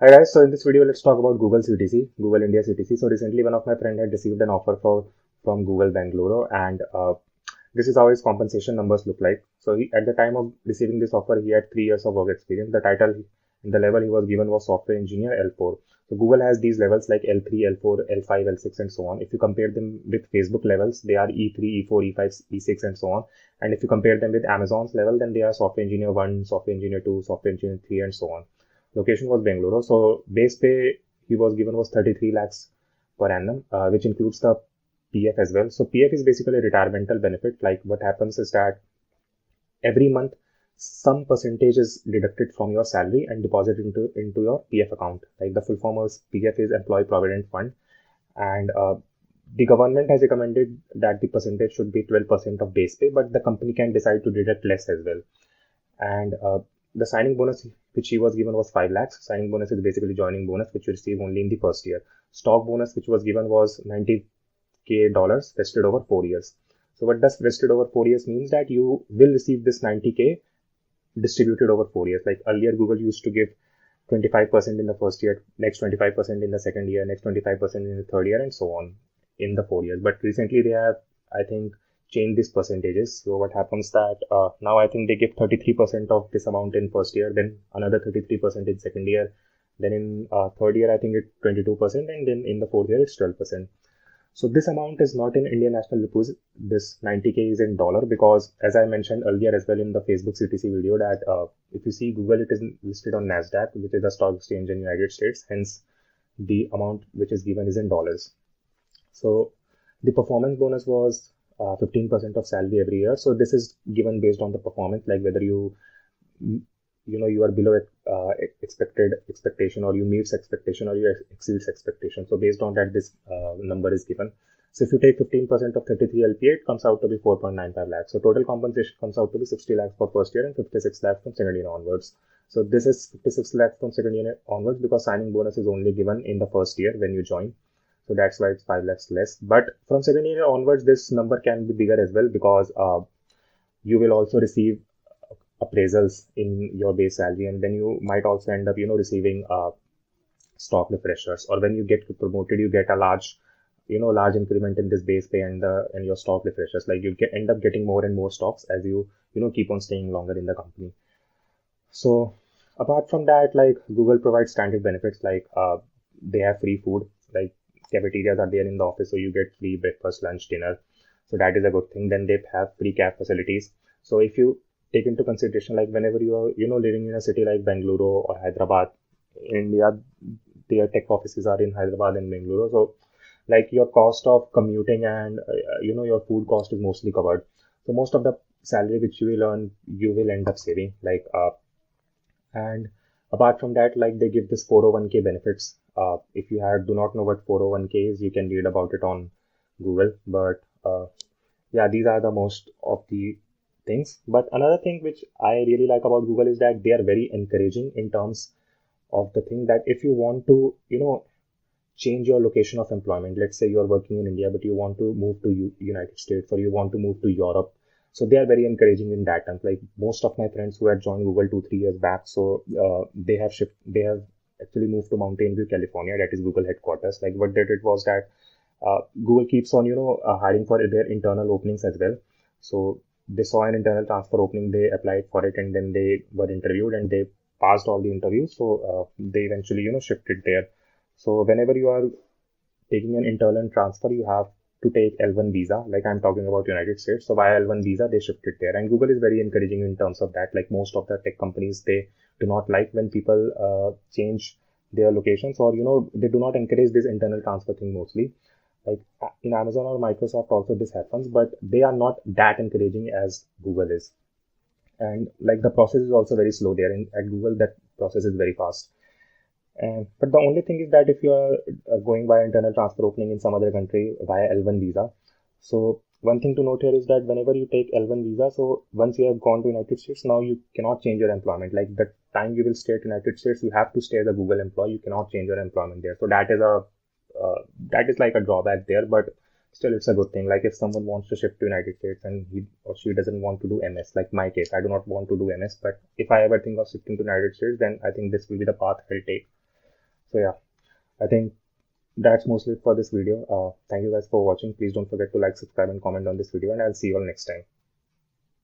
Hi guys, so in this video, let's talk about Google CTC, Google India CTC. So recently, one of my friend had received an offer from Google Bangalore, and this is how his compensation numbers look like. So at the time of receiving this offer, he had 3 years of work experience. The title and the level he was given was software engineer L4. So Google has these levels like L3, L4, L5, L6, and so on. If you compare them with Facebook levels, they are E3, E4, E5, E6, and so on. And if you compare them with Amazon's level, then they are software engineer 1, software engineer 2, software engineer 3, and so on. Location was Bangalore. So base pay he was given was 33 lakhs per annum, which includes the PF as well. So PF is basically a retiremental benefit. Like what happens is that every month some percentage is deducted from your salary and deposited into your PF account. Like the full form of PF is Employee Provident Fund, and the government has recommended that the percentage should be 12% of base pay, but the company can decide to deduct less as well. And the signing bonus which he was given was 5 lakhs. Signing bonus is basically joining bonus, which you receive only in the first year. Stock bonus which was given was $90K vested over 4 years. So what does vested over 4 years means that you will receive this 90K distributed over 4 years. Like earlier, Google used to give 25% in the first year, next 25% in the second year, next 25% in the third year, and so on in the 4 years. But recently, they have, I think, changed these percentages. So what happens that now I think they give 33% of this amount in first year, then another 33% in second year, then in third year I think it's 22%, and then in the fourth year it's 12%. So this amount is not in Indian national rupees. This 90K is in dollar because, as I mentioned earlier as well in the Facebook CTC video, that if you see Google, it is listed on NASDAQ, which is a stock exchange in United States. Hence, the amount which is given is in dollars. So the performance bonus was 15% of salary every year. So this is given based on the performance, like whether you are below expected expectation, or you meets expectation, or you exceeds expectation. So based on that, this number is given. So if you take 15% of 33 LPA, it comes out to be 4.95 lakhs. So total compensation comes out to be 60 lakhs for first year and 56 lakhs from second year onwards. So this is 56 lakhs from second year onwards because signing bonus is only given in the first year when you join. So that's why it's 5 lakhs less. But from second year onwards, this number can be bigger as well because you will also receive appraisals in your base salary, and then you might also end up receiving stock refreshers, or when you get promoted you get a large increment in this base pay and your stock refreshers. Like you end up getting more and more stocks as you keep on staying longer in the company. So apart from that, like Google provides standard benefits, like they have free food, like cafeterias are there in the office, so you get free breakfast, lunch, dinner. So that is a good thing. Then they have free cab facilities. So if you take into consideration, like whenever you are living in a city like Bangalore or Hyderabad in India, their tech offices are in Hyderabad and Bangalore. So like your cost of commuting and your food cost is mostly covered. So most of the salary which you will earn, you will end up saving. Like and apart from that, like they give this 401k benefits. If you do not know what 401k is, you can read about it on Google. But yeah, these are the most of the things. But another thing which I really like about Google is that they are very encouraging in terms of the thing that if you want to, change your location of employment. Let's say you are working in India, but you want to move to United States, or you want to move to Europe. So they are very encouraging in that terms. Like most of my friends who had joined Google 2-3 years back, so they have actually moved to Mountain View, California. That is Google headquarters. Like what they did was that Google keeps on hiring for their internal openings as well. So they saw an internal transfer opening, they applied for it, and then they were interviewed and they passed all the interviews. So they eventually shifted there. So whenever you are taking an internal transfer, you have to take L1 visa. Like I'm talking about United States. So via L1 visa, they shifted there. And Google is very encouraging in terms of that. Like most of the tech companies, they do not like when people change their locations, or, they do not encourage this internal transfer thing mostly. Like in Amazon or Microsoft also this happens, but they are not that encouraging as Google is. And like the process is also very slow there. At Google, that process is very fast. But the only thing is that if you are going by internal transfer opening in some other country via L1 visa, so one thing to note here is that whenever you take L1 visa, so once you have gone to United States, now you cannot change your employment. Like the time you will stay at United States, you have to stay as a Google employee. You cannot change your employment there. So that is like a drawback there, but still it's a good thing. Like if someone wants to shift to United States and he or she doesn't want to do MS, like my case, I do not want to do MS, but if I ever think of shifting to United States, then I think this will be the path I'll take. So yeah, I think that's mostly it for this video. Thank you guys for watching. Please don't forget to like, subscribe, and comment on this video, and I'll see you all next time.